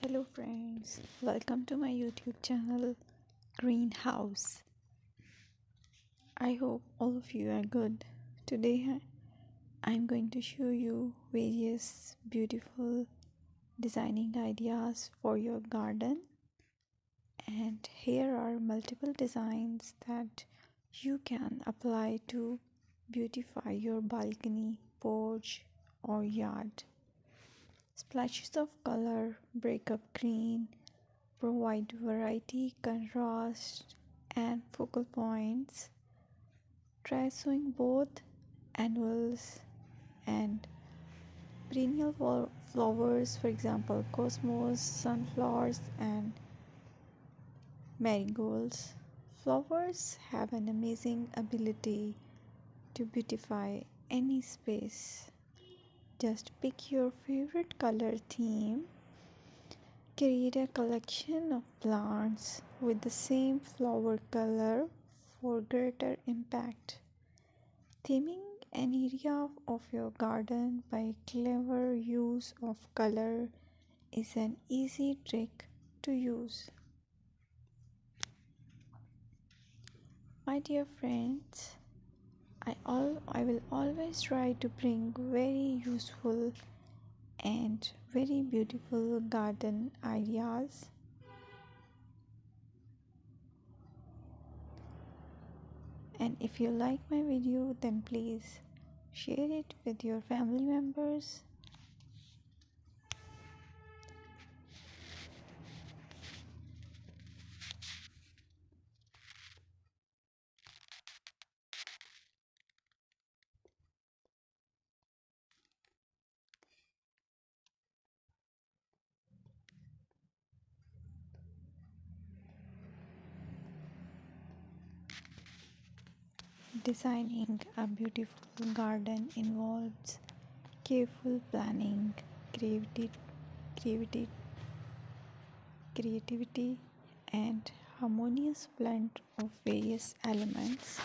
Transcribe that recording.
Hello friends, welcome to my YouTube channel Greenhouse. I hope all of you are good. Today I'm going to show you various beautiful designing ideas for your garden, and here are multiple designs that you can apply to beautify your balcony, porch or yard. Splashes of color break up green, provide variety, contrast, and focal points. Try sowing both annuals and perennial flowers, for example, cosmos, sunflowers, and marigolds. Flowers have an amazing ability to beautify any space. Just pick your favorite color theme. Create a collection of plants with the same flower color for greater impact. Theming an area of your garden by clever use of color is an easy trick to use. My dear friends, I will always try to bring very useful and very beautiful garden ideas. And if you like my video, then please share it with your family members. Designing a beautiful garden involves careful planning, creativity, creativity, creativity and harmonious blend of various elements.